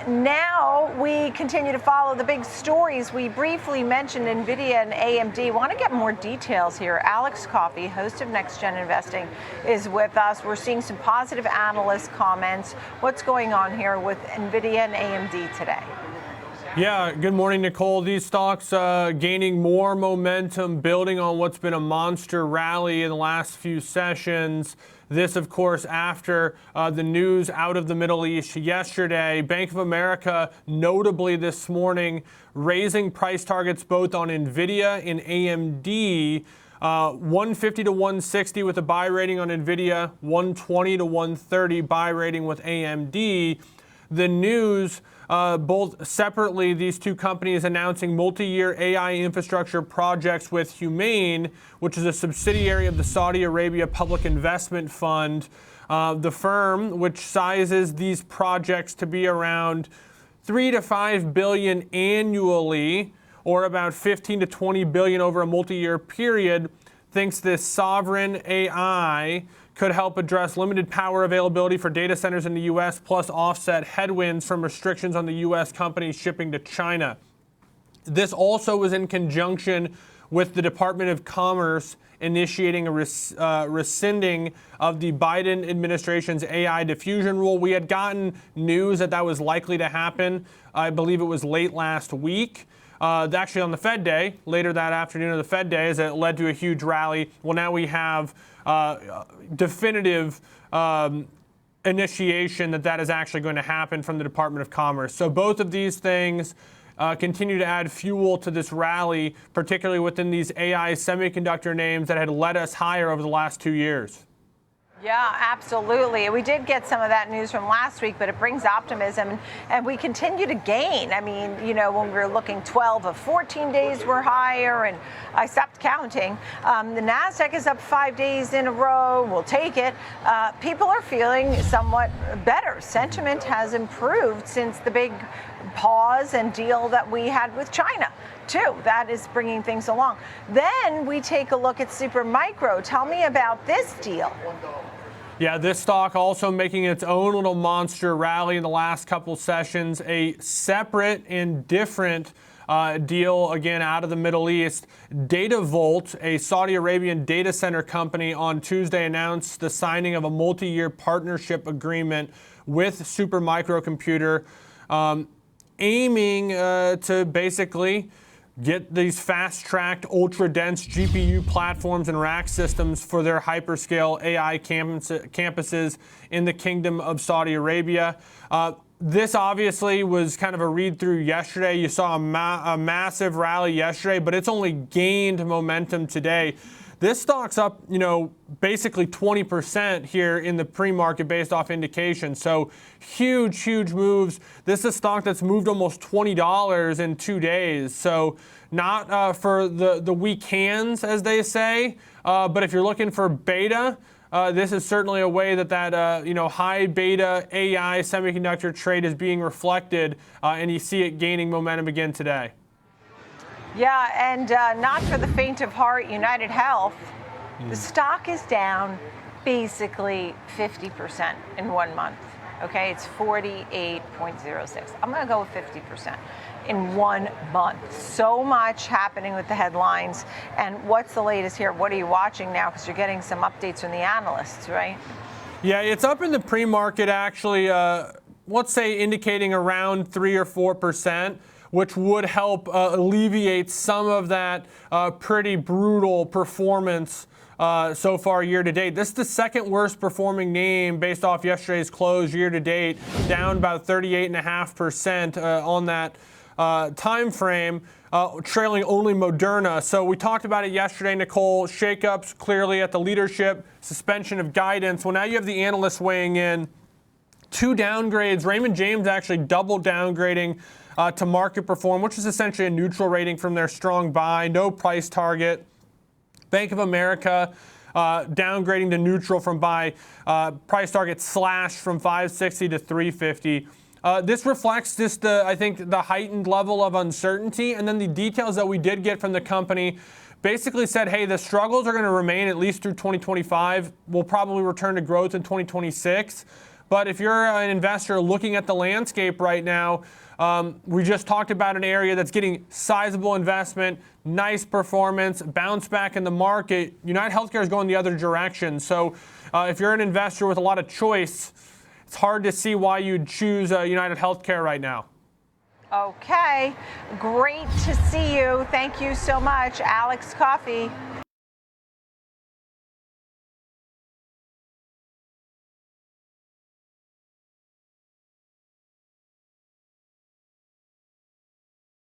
now we continue to follow the big stories. We briefly mentioned Nvidia and AMD. Want to get more details here. Alex Coffey, host of Next Gen Investing, is with us. We're seeing some positive analyst comments. What's going on here with Nvidia and AMD today? Yeah, good morning, Nicole. These stocks gaining more momentum, building on what's been a monster rally in the last few sessions. This, of course, after the news out of the Middle East yesterday. Bank of America, notably this morning, raising price targets both on Nvidia and AMD. 150 to 160 with a buy rating on Nvidia, 120 to 130 buy rating with AMD. The news, both separately, these two companies announcing multi-year AI infrastructure projects with Humane, which is a subsidiary of the Saudi Arabia Public Investment Fund. The firm, which sizes these projects to be around 3 to 5 billion annually, or about 15 to 20 billion over a multi-year period, thinks this sovereign AI could help address limited power availability for data centers in the U.S., plus offset headwinds from restrictions on the U.S. companies shipping to China. This also was in conjunction with the Department of Commerce initiating a rescinding of the Biden administration's AI diffusion rule. We had gotten news that that was likely to happen. I believe it was late last week. Actually on the Fed day, later that afternoon of the Fed day, as it led to a huge rally. Well, now we have definitive initiation that is actually going to happen from the Department of Commerce. So both of these things continue to add fuel to this rally, particularly within these AI semiconductor names that had led us higher over the last 2 years. Yeah, absolutely. We did get some of that news from last week, but it brings optimism, and we continue to gain. I mean, you know, when we were looking 12 of 14 days were higher, and I stopped counting. The NASDAQ is up 5 days in a row. We'll take it. People are feeling somewhat better. Sentiment has improved since the big pause and deal that we had with China, too. That is bringing things along. Then we take a look at Supermicro. Tell me about this deal. Yeah, this stock also making its own little monster rally in the last couple sessions. A separate and different deal, again, out of the Middle East. DataVolt, a Saudi Arabian data center company, on Tuesday announced the signing of a multi-year partnership agreement with Supermicro Computer, aiming to basically get these fast-tracked, ultra-dense GPU platforms and rack systems for their hyperscale AI campuses in the Kingdom of Saudi Arabia. This obviously was kind of a read-through yesterday. You saw a massive rally yesterday, but it's only gained momentum today. This stock's up, you know, basically 20% here in the pre-market based off indications. So huge, huge moves. This is a stock that's moved almost $20 in 2 days. So not for the weak hands, as they say, but if you're looking for beta, this is certainly a way that you know, high beta AI semiconductor trade is being reflected, and you see it gaining momentum again today. Yeah, and not for the faint of heart, UnitedHealth, the stock is down basically 50% in 1 month. Okay, it's 48.06. I'm going to go with 50% in 1 month. So much happening with the headlines. And what's the latest here? What are you watching now? Because you're getting some updates from the analysts, right? Yeah, it's up in the pre-market actually, let's say indicating around 3 or 4%. Which would help alleviate some of that pretty brutal performance so far year to date. This is the second worst performing name based off yesterday's close year to date, down about 38.5% on that time frame, trailing only Moderna. So we talked about it yesterday, Nicole. Shakeups clearly at the leadership, suspension of guidance. Well, now you have the analysts weighing in. 2 downgrades. Raymond James actually double downgrading to market perform, which is essentially a neutral rating from their strong buy, no price target. Bank of America downgrading to neutral from buy, price target slashed from 560 to 350. This reflects just I think the heightened level of uncertainty, and then the details that we did get from the company basically said, hey, the struggles are going to remain at least through 2025. We'll probably return to growth in 2026. But if you're an investor looking at the landscape right now, we just talked about an area that's getting sizable investment, nice performance, bounce back in the market. UnitedHealthcare is going the other direction. So if you're an investor with a lot of choice, it's hard to see why you'd choose UnitedHealthcare right now. Okay, great to see you. Thank you so much, Alex Coffey.